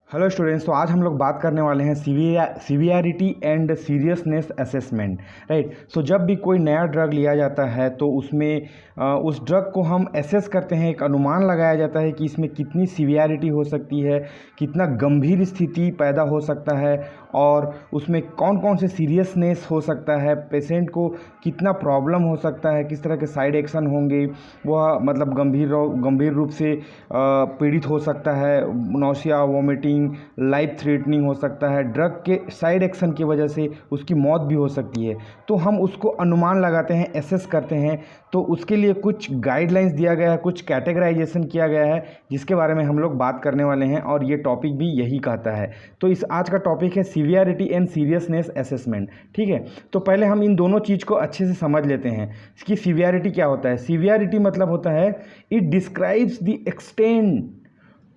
Hello students. तो आज हम लोग बात करने वाले हैं severity and seriousness assessment. Right. So जब भी कोई नया ड्रग लिया जाता है तो उसमें उस ड्रग को हम एसेस करते हैं, एक अनुमान लगाया जाता है कि इसमें कितनी सीवियरिटी हो सकती है, कितना गंभीर स्थिति पैदा हो सकता है और उसमें कौन कौन से सीरियसनेस हो सकता है, पेशेंट को कितना प्रॉब्लम हो सकता है, किस तरह के साइड एक्शन होंगे, वह मतलब गंभीर रूप से पीड़ित हो सकता है, नौसिया, वोमिटिंग, लाइफ थ्रेटनिंग हो सकता है, ड्रग के साइड एक्शन की वजह से उसकी मौत भी हो सकती है। तो हम उसको अनुमान लगाते हैं, एसेस करते हैं। तो उसके लिए कुछ गाइडलाइंस दिया गया है, कुछ कैटेगराइजेशन किया गया है जिसके बारे में हम लोग बात करने वाले हैं और ये टॉपिक भी यही कहता है। तो इस आज का टॉपिक है सीवियरिटी एंड सीरियसनेस असेसमेंट। ठीक है। तो पहले हम इन दोनों चीज़ को अच्छे से समझ लेते हैं कि सीवियरिटी क्या होता है। सीवियरिटी मतलब होता है it describes the extent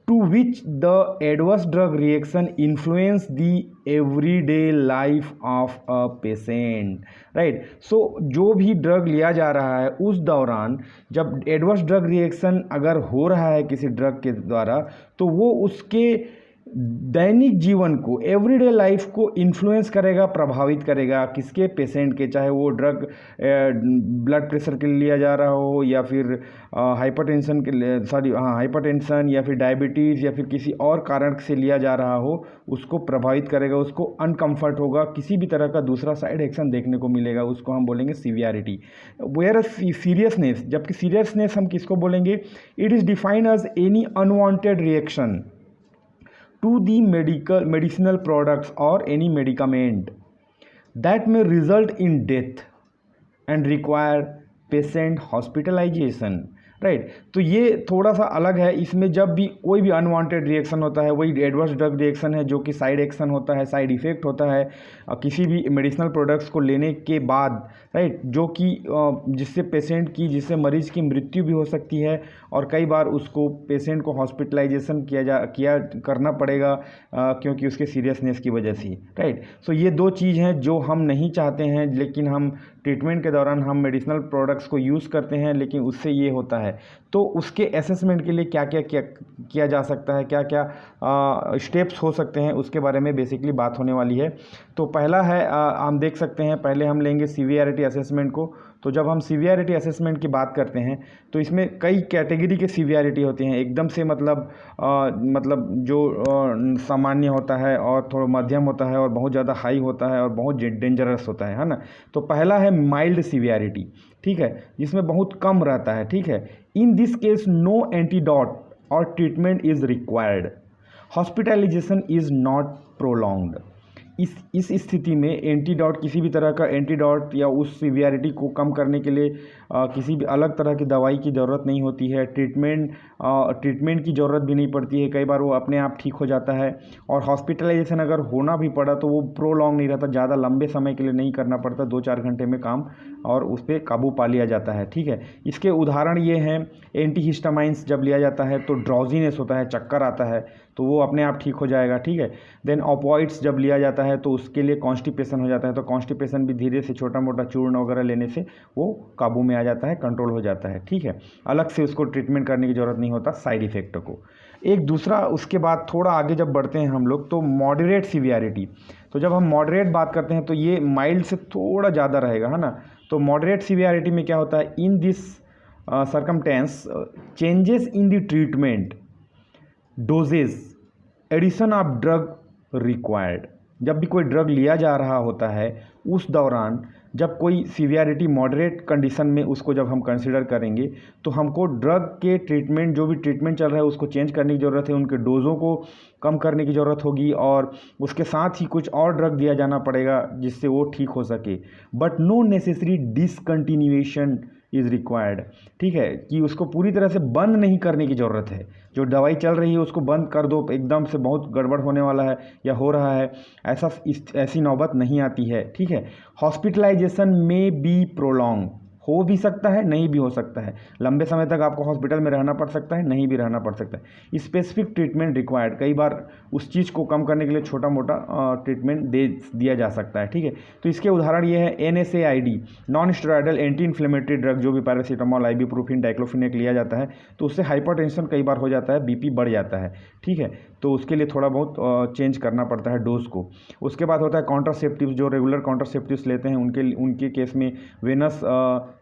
to which the adverse drug reaction influence the everyday life of a patient, right? So जो भी ड्रग लिया जा रहा है उस दौरान जब एडवर्स ड्रग रिएक्शन अगर हो रहा है किसी ड्रग के द्वारा तो वो उसके दैनिक जीवन को, एवरीडे लाइफ को इन्फ्लुएंस करेगा, प्रभावित करेगा। किसके? पेशेंट के। चाहे वो ड्रग ब्लड प्रेशर के लिए लिया जा रहा हो या फिर हाइपरटेंशन के लिए, हाइपरटेंशन या फिर डायबिटीज़ या फिर किसी और कारण से लिया जा रहा हो, उसको प्रभावित करेगा, उसको अनकम्फर्ट होगा, किसी भी तरह का दूसरा साइड एक्शन देखने को मिलेगा, उसको हम बोलेंगे सीवियरिटी। वेयर सीरियसनेस, जबकि सीरियसनेस हम किसको बोलेंगे? It is defined as any unwanted reaction to the medicinal products or any medicament that may result in death and require patient hospitalization। Right. तो ये थोड़ा सा अलग है। इसमें जब भी कोई भी अनवांटेड रिएक्शन होता है वही एडवर्स ड्रग रिएक्शन है, जो कि साइड एक्शन होता है, साइड इफ़ेक्ट होता है किसी भी मेडिसिनल प्रोडक्ट्स को लेने के बाद। राइट। जो कि जिससे पेशेंट की, जिससे मरीज़ की मृत्यु भी हो सकती है और कई बार उसको पेशेंट को हॉस्पिटलाइजेशन किया करना पड़ेगा क्योंकि उसके सीरियसनेस की वजह से। राइट। सो ये दो चीज़ हैं जो हम नहीं चाहते हैं, लेकिन हम ट्रीटमेंट के दौरान हम मेडिसिनल प्रोडक्ट्स को यूज़ करते हैं, लेकिन उससे ये होता है। तो उसके असेसमेंट के लिए क्या क्या किया जा सकता है, क्या क्या स्टेप्स हो सकते हैं, उसके बारे में बेसिकली बात होने वाली है। तो पहला है हम देख सकते हैं, पहले हम लेंगे सीवियरिटी असेसमेंट को। तो जब हम सीवियरिटी असेसमेंट की बात करते हैं तो इसमें कई कैटेगरी के सीवियरिटी होती हैं। एकदम से मतलब जो सामान्य होता है और थोड़ा मध्यम होता है और बहुत ज़्यादा हाई होता है और बहुत डेंजरस होता है ना। तो पहला है माइल्ड सीवियरिटी। ठीक है, जिसमें बहुत कम रहता है। ठीक है। In this case no antidote और treatment is required, hospitalisation is not prolonged. इस स्थिति में एंटीडोट, किसी भी तरह का एंटीडोट या उस सीवियरिटी को कम करने के लिए किसी भी अलग तरह की दवाई की ज़रूरत नहीं होती है। ट्रीटमेंट की ज़रूरत भी नहीं पड़ती है, कई बार वो अपने आप ठीक हो जाता है। और हॉस्पिटलाइजेशन अगर होना भी पड़ा तो वो प्रोलॉन्ग नहीं रहता, ज़्यादा लंबे समय के लिए नहीं करना पड़ता, 2-4 घंटे में काम और उस पर काबू पा लिया जाता है। ठीक है। इसके उदाहरण ये हैं, एंटीहिस्टामाइंस जब लिया जाता है तो ड्राउजीनेस होता है, चक्कर आता है, तो वो अपने आप ठीक हो जाएगा। ठीक है। देन ऑपोइड्स जब लिया जाता है तो उसके लिए कॉन्स्टिपेशन हो जाता है, तो कॉन्स्टिपेशन भी धीरे से छोटा मोटा चूर्ण वगैरह लेने से वो काबू में आ जाता है, कंट्रोल हो जाता है। ठीक है। अलग से उसको ट्रीटमेंट करने की ज़रूरत नहीं होता साइड इफ़ेक्ट को। एक दूसरा, उसके बाद थोड़ा आगे जब बढ़ते हैं हम लोग तो मॉडरेट सीवियरिटी। तो जब हम मॉडरेट बात करते हैं तो ये माइल्ड से थोड़ा ज़्यादा रहेगा, है ना। तो मॉडरेट सीवियरिटी में क्या होता है? In this circumstance changes in the treatment dosages, addition of drug required. जब भी कोई ड्रग लिया जा रहा होता है उस दौरान जब कोई सीवियरिटी मॉडरेट कंडीशन में उसको जब हम कंसिडर करेंगे तो हमको ड्रग के ट्रीटमेंट, जो भी ट्रीटमेंट चल रहा है उसको चेंज करने की ज़रूरत है, उनके डोज़ों को कम करने की ज़रूरत होगी और उसके साथ ही कुछ और ड्रग दिया जाना पड़ेगा जिससे वो ठीक हो सके। But no necessary discontinuation is required. ठीक है, कि उसको पूरी तरह से बंद नहीं करने की ज़रूरत है। जो दवाई चल रही है उसको बंद कर दो, एकदम से बहुत गड़बड़ होने वाला है या हो रहा है, ऐसी नौबत नहीं आती है। ठीक है। हॉस्पिटलाइजेशन में बी प्रोलॉन्ग, हो भी सकता है, नहीं भी हो सकता है। लंबे समय तक आपको हॉस्पिटल में रहना पड़ सकता है, नहीं भी रहना पड़ सकता है। स्पेसिफिक ट्रीटमेंट रिक्वायर्ड, कई बार उस चीज़ को कम करने के लिए छोटा मोटा ट्रीटमेंट दिया जा सकता है। ठीक है। तो इसके उदाहरण ये है NSAID, non steroidal anti inflammatory drug, जो भी पैरासीटामोल, आइबुप्रोफिन, डाइक्लोफिनेक लिया जाता है तो उससे हाइपरटेंशन कई बार हो जाता है, BP बढ़ जाता है। ठीक है। तो उसके लिए थोड़ा बहुत चेंज करना पड़ता है डोज को। उसके बाद होता है कॉन्ट्रासेप्टिव, जो रेगुलर कॉन्ट्रासेप्टिव्स लेते हैं उनके केस में वेनस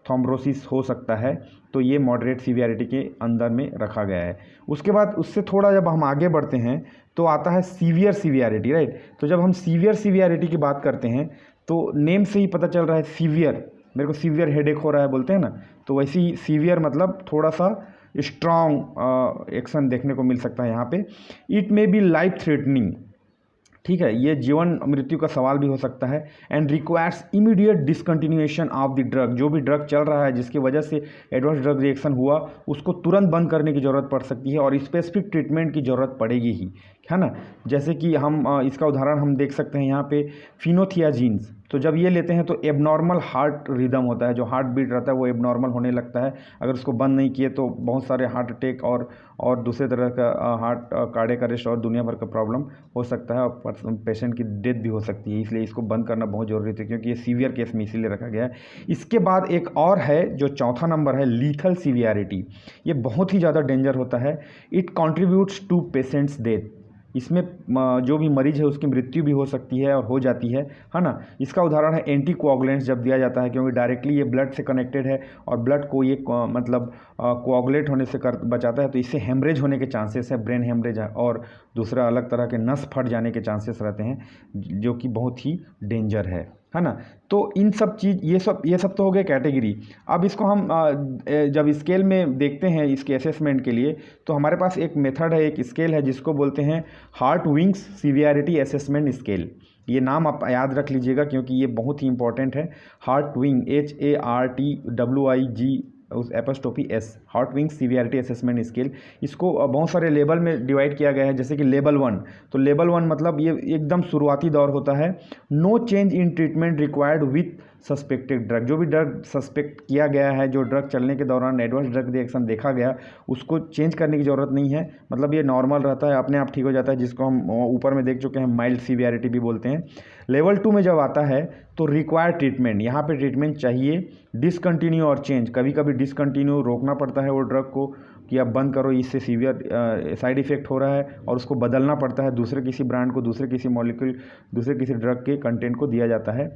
थ्रोम्बोसिस हो सकता है, तो ये मॉडरेट सीवियरिटी के अंदर में रखा गया है। उसके बाद उससे थोड़ा जब हम आगे बढ़ते हैं तो आता है सीवियर सीवियरिटी, राइट। तो जब हम सीवियर सीवियरिटी की बात करते हैं तो नेम से ही पता चल रहा है सीवियर, मेरे को सीवियर हेडेक हो रहा है बोलते हैं ना, तो वैसे ही सीवियर मतलब थोड़ा सा स्ट्रॉन्ग एक्शन देखने को मिल सकता है यहाँ पे। It may be life threatening, ठीक है, ये जीवन मृत्यु का सवाल भी हो सकता है। And requires immediate discontinuation of the drug, जो भी ड्रग चल रहा है जिसकी वजह से एडवर्स ड्रग रिएक्शन हुआ उसको तुरंत बंद करने की ज़रूरत पड़ सकती है और स्पेसिफिक ट्रीटमेंट की ज़रूरत पड़ेगी ही, है ना। जैसे कि हम इसका उदाहरण हम देख सकते हैं यहाँ पे फिनोथियाजीन्स, तो जब ये लेते हैं तो एबनॉर्मल हार्ट रिदम होता है, जो हार्ट बीट रहता है वो एबनॉर्मल होने लगता है। अगर उसको बंद नहीं किए तो बहुत सारे हार्ट अटैक और दूसरे तरह का हार्ट कार्डियक अरेस्ट और दुनिया भर का प्रॉब्लम हो सकता है और पेशेंट की डेथ भी हो सकती है। इसलिए इसको बंद करना बहुत ज़रूरी है क्योंकि ये सीवियर केस में इसीलिए रखा गया है। इसके बाद एक और है जो चौथा नंबर है, लीथल सीवियरिटी। ये बहुत ही ज़्यादा डेंजर होता है। It contributes to patient's death, इसमें जो भी मरीज है उसकी मृत्यु भी हो सकती है और हो जाती है ना। इसका उदाहरण है एंटीकोआगुलेंट्स जब दिया जाता है, क्योंकि डायरेक्टली ये ब्लड से कनेक्टेड है और ब्लड को ये मतलब कोआगुलेट होने से बचाता है, तो इससे हेमरेज होने के चांसेस है, ब्रेन हेमरेज और दूसरा अलग तरह के नस फट जाने के चांसेस रहते हैं, जो कि बहुत ही डेंजर है ना। तो इन सब चीज़ ये सब तो हो गए कैटेगरी। अब इसको हम जब स्केल में देखते हैं इसके असेसमेंट के लिए, तो हमारे पास एक मेथड है, एक स्केल है जिसको बोलते हैं हार्टविंग्स सीवियरिटी असेसमेंट स्केल। ये नाम आप याद रख लीजिएगा क्योंकि ये बहुत ही इंपॉर्टेंट है। हार्टविंग HARTWIG उस apostrophe S, Hartwig severity assessment scale. इसको बहुत सारे लेवल में डिवाइड किया गया है, जैसे कि लेवल 1, तो लेवल 1 मतलब ये एकदम शुरुआती दौर होता है। No change in treatment required with suspected drug, जो भी ड्रग सस्पेक्ट किया गया है, जो ड्रग चलने के दौरान एडवर्स ड्रग रिएक्शन देखा गया, उसको चेंज करने की ज़रूरत नहीं है, मतलब ये नॉर्मल रहता है, अपने आप ठीक हो जाता है, जिसको हम ऊपर में देख चुके हैं माइल्ड सीवियरिटी भी बोलते हैं। लेवल 2 में जब आता है तो रिक्वायर्ड ट्रीटमेंट, यहाँ पे ट्रीटमेंट चाहिए, डिसकंटिन्यू और चेंज, कभी कभी डिसकंटिन्यू रोकना पड़ता है वो ड्रग को कि आप बंद करो, इससे सीवियर साइड इफ़ेक्ट हो रहा है, और उसको बदलना पड़ता है, दूसरे किसी ब्रांड को, दूसरे किसी मॉलिक्यूल, दूसरे किसी ड्रग के कंटेंट को दिया जाता है।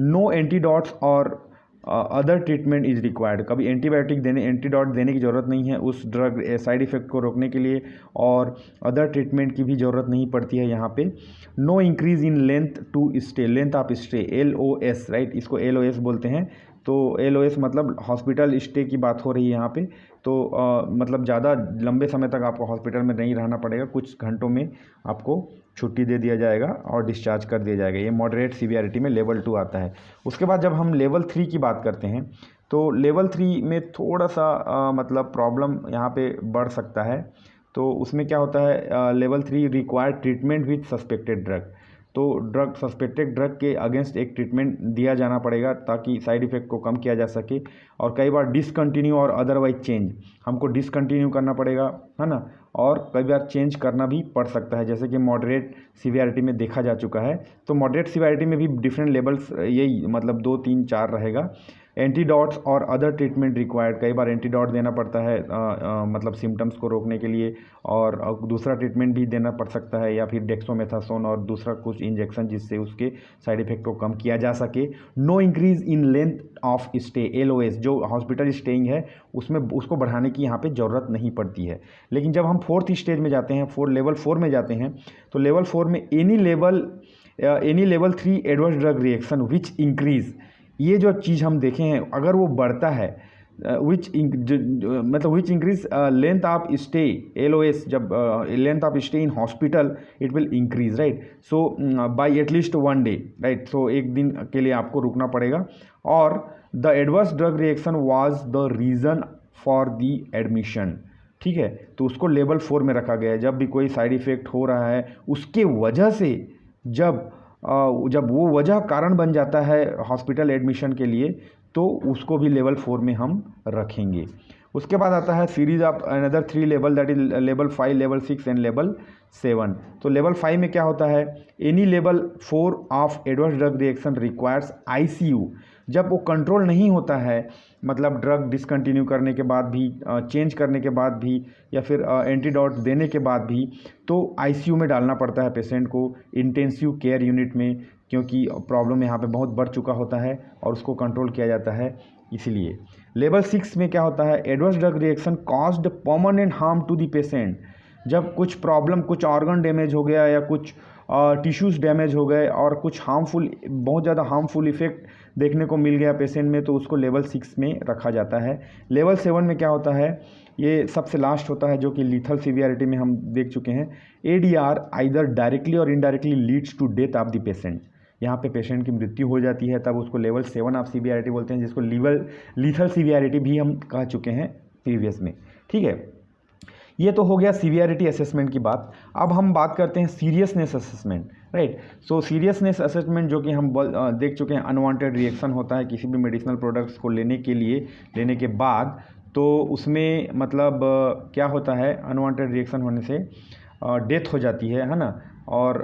नो एंटीडॉट्स और अदर ट्रीटमेंट इज़ रिक्वायर्ड, कभी एंटीडॉट देने की ज़रूरत नहीं है उस ड्रग साइड इफ़ेक्ट को रोकने के लिए, और अदर ट्रीटमेंट की भी ज़रूरत नहीं पड़ती है यहाँ पे। No increase in length to stay, length of stay LOS, right, इसको LOS बोलते हैं। तो LOS मतलब हॉस्पिटल स्टे की बात हो रही है यहाँ पे, तो मतलब ज़्यादा लंबे समय तक आपको हॉस्पिटल में नहीं रहना पड़ेगा, कुछ घंटों में आपको छुट्टी दे दिया जाएगा और डिस्चार्ज कर दिया जाएगा। ये मॉडरेट सीवियरिटी में लेवल 2 आता है। उसके बाद जब हम लेवल 3 की बात करते हैं तो लेवल 3 में थोड़ा सा मतलब प्रॉब्लम यहाँ पे बढ़ सकता है। तो उसमें क्या होता है, level 3 required treatment with suspected drug, तो ड्रग सस्पेक्टेड ड्रग के अगेंस्ट एक ट्रीटमेंट दिया जाना पड़ेगा ताकि साइड इफ़ेक्ट को कम किया जा सके। और कई बार डिसकंटिन्यू और अदरवाइज चेंज, हमको डिसकंटिन्यू करना पड़ेगा, है ना, और कई बार चेंज करना भी पड़ सकता है, जैसे कि मॉडरेट सीवियरिटी में देखा जा चुका है। तो मॉडरेट सीवियरिटी में भी डिफरेंट लेवल्स, यही मतलब 2, 3, 4 रहेगा। एंटीडॉट्स और अदर ट्रीटमेंट रिक्वायर्ड, कई बार एंटीडॉट देना पड़ता है मतलब सिम्टम्स को रोकने के लिए, और दूसरा ट्रीटमेंट भी देना पड़ सकता है, या फिर डेक्सोमेथासोन और दूसरा कुछ इंजेक्शन जिससे उसके साइड इफेक्ट को कम किया जा सके। No increase in length of stay LOS, जो हॉस्पिटल स्टेइंग है उसमें उसको बढ़ाने की यहाँ पे ज़रूरत नहीं पड़ती है। लेकिन जब हम 4th स्टेज में जाते हैं, लेवल 4 में जाते हैं, तो लेवल 4 में any level 3 adverse drug reaction which increase, ये जो चीज़ हम देखे हैं अगर वो बढ़ता है, which increase length of stay LOS, जब length of stay in hospital it will increase, right. So by at least 1 day, right, so एक दिन के लिए आपको रुकना पड़ेगा। और the adverse drug reaction was the reason for the admission, ठीक है, तो उसको लेवल 4 में रखा गया है। जब भी कोई साइड इफ़ेक्ट हो रहा है उसके वजह से, जब वो वजह कारण बन जाता है हॉस्पिटल एडमिशन के लिए, तो उसको भी लेवल 4 में हम रखेंगे। उसके बाद आता है series of another 3 level, that is level 5, level 6 and level 7। तो लेवल 5 में क्या होता है, any level 4 of adverse drug reaction requires ICU, जब वो कंट्रोल नहीं होता है, मतलब ड्रग डिसकंटिन्यू करने के बाद भी, चेंज करने के बाद भी, या फिर एंटीडोट देने के बाद भी, तो आईसीयू में डालना पड़ता है पेशेंट को, इंटेंसिव केयर यूनिट में, क्योंकि प्रॉब्लम यहाँ पे बहुत बढ़ चुका होता है और उसको कंट्रोल किया जाता है इसलिए। लेवल 6 में क्या होता है, adverse drug reaction caused permanent harm to the patient. जब कुछ प्रॉब्लम, कुछ ऑर्गन डैमेज हो गया या कुछ टिश्यूज़ डैमेज हो गए और कुछ हार्मफुल, बहुत ज़्यादा हार्मफुल इफेक्ट देखने को मिल गया पेशेंट में, तो उसको लेवल 6 में रखा जाता है। लेवल 7 में क्या होता है, ये सबसे लास्ट होता है, जो कि लीथल सीवियरिटी में हम देख चुके हैं। ADR आइदर डायरेक्टली और indirectly leads to death of the patient. यहाँ पे पेशेंट की मृत्यु हो जाती है, तब उसको लेवल 7 ऑफ सीवियरिटी बोलते हैं, जिसको लीथल सीवियरिटी भी हम कह चुके हैं प्रीवियस में। ठीक है, ये तो हो गया सीवियरिटी असेसमेंट की बात। अब हम बात करते हैं सीरियसनेस असेसमेंट, राइट। सो सीरियसनेस असेसमेंट, जो कि हम देख चुके हैं, अनवांटेड रिएक्शन होता है किसी भी मेडिसिनल प्रोडक्ट्स को लेने के बाद, तो उसमें मतलब क्या होता है, अनवांटेड रिएक्शन होने से डेथ हो जाती है ना, और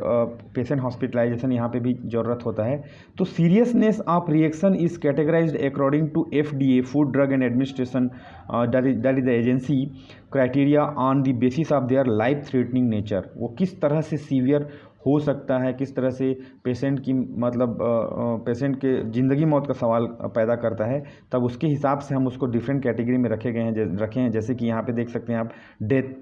पेशेंट हॉस्पिटलाइजेशन यहाँ पे भी ज़रूरत होता है। तो seriousness of reaction is categorized according to FDA, food drug and administration, that is the agency, criteria on the basis of their life threatening nature. वो किस तरह से सीवियर हो सकता है, किस तरह से पेशेंट की मतलब पेशेंट के ज़िंदगी मौत का सवाल पैदा करता है, तब उसके हिसाब से हम उसको डिफरेंट कैटेगरी में रखे हैं। जैसे कि यहाँ पे देख सकते हैं आप, डेथ,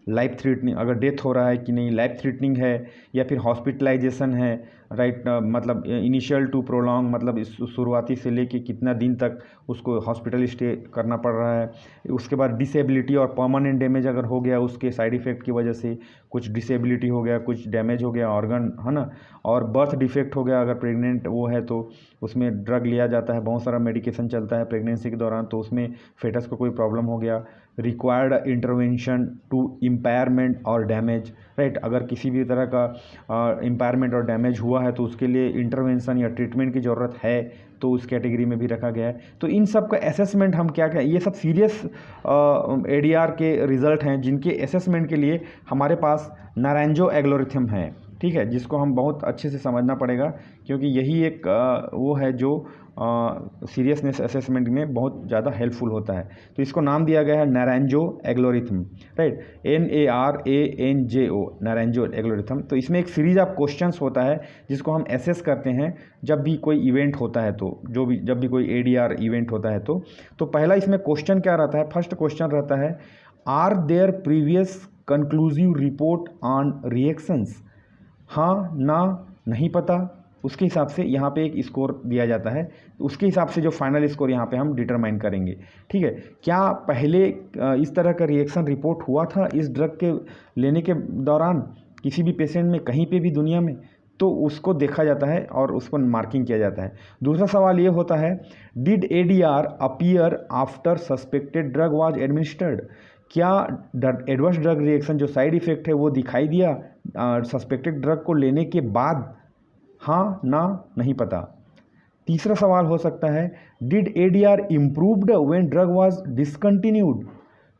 लाइफ थ्रेटनिंग, अगर डेथ हो रहा है कि नहीं, लाइफ थ्रेटनिंग है, या फिर हॉस्पिटलाइजेशन है, राइट, मतलब इनिशियल टू प्रोलॉन्ग, मतलब इस शुरुआती से लेके कितना दिन तक उसको हॉस्पिटल स्टे करना पड़ रहा है। उसके बाद डिसेबिलिटी और परमानेंट डैमेज अगर हो गया, उसके साइड इफ़ेक्ट की वजह से कुछ डिसेबिलिटी हो गया, कुछ डैमेज हो गया ऑर्गन, है ना, और बर्थ डिफेक्ट हो गया, अगर प्रेग्नेंट वो है तो उसमें ड्रग लिया जाता है, बहुत सारा मेडिकेशन चलता है प्रेगनेंसी के दौरान, तो उसमें फेटस को कोई प्रॉब्लम हो गया, रिक्वायर्ड इंटरवेंशन टू इम्पायरमेंट और डैमेज, राइट। अगर किसी भी तरह का इम्पायरमेंट और डैमेज हुआ है तो उसके लिए इंटरवेंशन या ट्रीटमेंट की ज़रूरत है, तो उस कैटेगरी में भी रखा गया है। तो इन सब का असेसमेंट हम क्या ये सब सीरियस ADR के रिज़ल्ट हैं, जिनके असेसमेंट के लिए हमारे पास नारायणजो एल्गोरिथम है, ठीक है, जिसको हम बहुत अच्छे से समझना पड़ेगा, क्योंकि यही एक वो है जो सीरियसनेस असेसमेंट में बहुत ज़्यादा हेल्पफुल होता है। तो इसको नाम दिया गया है नारायणजो एल्गोरिथम, राइट, NARANJO, नारायणजो एल्गोरिथम। तो इसमें एक सीरीज ऑफ क्वेश्चंस होता है जिसको हम एसेस करते हैं जब भी कोई इवेंट होता है, तो जब भी कोई ADR इवेंट होता है, तो पहला इसमें क्वेश्चन क्या रहता है, फर्स्ट क्वेश्चन रहता है, are there previous conclusive report on reactions, हाँ ना नहीं पता। उसके हिसाब से यहाँ पे एक स्कोर दिया जाता है, उसके हिसाब से जो फाइनल स्कोर यहाँ पे हम डिटरमाइन करेंगे, ठीक है। क्या पहले इस तरह का रिएक्शन रिपोर्ट हुआ था इस ड्रग के लेने के दौरान किसी भी पेशेंट में कहीं पे भी दुनिया में, तो उसको देखा जाता है और उसको मार्किंग किया जाता है। दूसरा सवाल ये होता है, did ADR appear after suspected drug was administered, क्या एडवर्स ड्रग रिएक्शन जो साइड इफ़ेक्ट है वो दिखाई दिया सस्पेक्टेड ड्रग को लेने के बाद, हाँ ना नहीं पता। तीसरा सवाल हो सकता है, did ADR improved when drug was discontinued,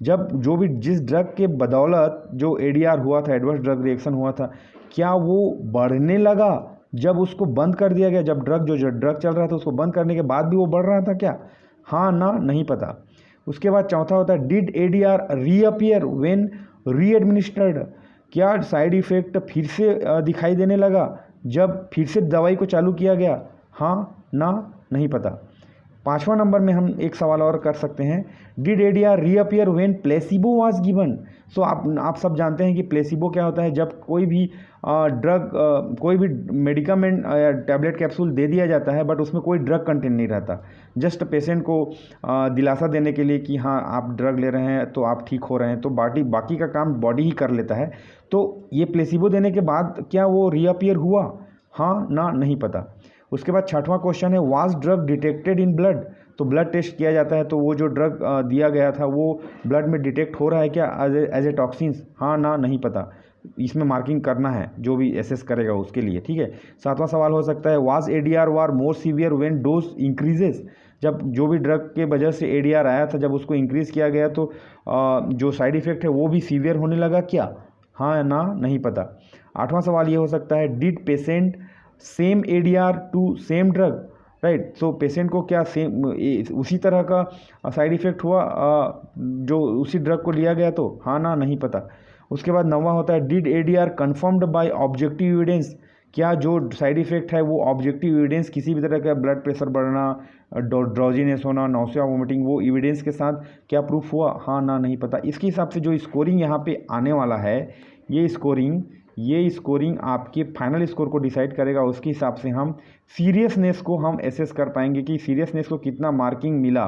जब जो भी जिस ड्रग के बदौलत जो ADR हुआ था, एडवर्स ड्रग रिएक्शन हुआ था, क्या वो बढ़ने लगा जब उसको बंद कर दिया गया, जब ड्रग चल रहा था उसको बंद करने के बाद भी वो बढ़ रहा था क्या, हाँ ना नहीं पता। उसके बाद चौथा होता है, डिड ADR रीअपियर व्हेन रीएडमिनिस्टर्ड, क्या साइड इफ़ेक्ट फिर से दिखाई देने लगा जब फिर से दवाई को चालू किया गया, हाँ ना नहीं पता। पाँचवा नंबर में हम एक सवाल और कर सकते हैं, did ADR reappear when placebo was given. So आप सब जानते हैं कि प्लेसिबो क्या होता है, जब कोई भी ड्रग कोई भी मेडिकामेंट या टैबलेट कैप्सूल दे दिया जाता है बट उसमें कोई ड्रग कंटेंट नहीं रहता, जस्ट पेशेंट को दिलासा देने के लिए कि हाँ आप ड्रग ले रहे हैं तो आप ठीक हो रहे हैं, तो बाकी का काम बॉडी ही कर लेता है। तो ये प्लेसिबो देने के बाद क्या वो रीअपियर हुआ, हाँ ना नहीं पता। उसके बाद छठवां क्वेश्चन है, was drug detected in blood, तो ब्लड टेस्ट किया जाता है, तो वो जो ड्रग दिया गया था वो ब्लड में डिटेक्ट हो रहा है क्या एज ए टॉक्सिन्स, हाँ ना नहीं पता। इसमें मार्किंग करना है जो भी एसेस करेगा उसके लिए, ठीक है। सातवां सवाल हो सकता है, was ADR war more severe when dose increases, जब जो भी ड्रग के वजह से ADR आया था, जब उसको इंक्रीज़ किया गया तो जो साइड इफ़ेक्ट है वो भी सीवियर होने लगा क्या, हाँ ना नहीं पता। आठवां सवाल ये हो सकता है, did patient same ADR to same drug, right. So patient को क्या सेम उसी तरह का साइड इफ़ेक्ट हुआ जो उसी ड्रग को लिया गया, तो हाँ ना नहीं पता। उसके बाद 9वां होता है, did ADR confirmed bye objective evidence, क्या जो साइड इफ़ेक्ट है वो ऑब्जेक्टिव एविडेंस किसी भी तरह का ब्लड प्रेशर बढ़ना, ड्रॉजीनेस होना, नौसिया वोमिटिंग, वो एविडेंस के साथ क्या प्रूफ हुआ, हाँ ना नहीं पता। इसके हिसाब से जो स्कोरिंग यहाँ पे आने वाला है, ये स्कोरिंग आपके फाइनल स्कोर को डिसाइड करेगा। उसके हिसाब से हम सीरियसनेस को हम एसेस कर पाएंगे कि सीरियसनेस को कितना मार्किंग मिला,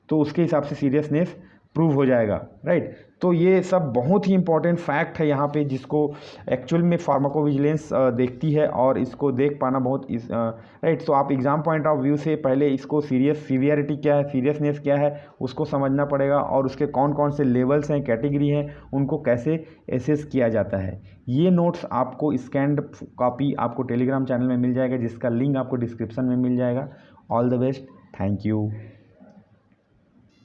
तो उसके हिसाब से सीरियसनेस प्रूव हो जाएगा, राइट। तो ये सब बहुत ही इंपॉर्टेंट फैक्ट है यहाँ पे, जिसको एक्चुअल में फार्माकोविजिलेंस देखती है, और इसको देख पाना बहुत राइट। सो आप एग्ज़ाम पॉइंट ऑफ व्यू से पहले इसको सीवियरिटी क्या है, सीरियसनेस क्या है, उसको समझना पड़ेगा, और उसके कौन कौन से लेवल्स हैं, कैटेगरी हैं, उनको कैसे एसेस किया जाता है। ये नोट्स आपको स्कैन्ड कॉपी आपको टेलीग्राम चैनल में मिल जाएगा, जिसका लिंक आपको डिस्क्रिप्शन में मिल जाएगा। All the best, thank you.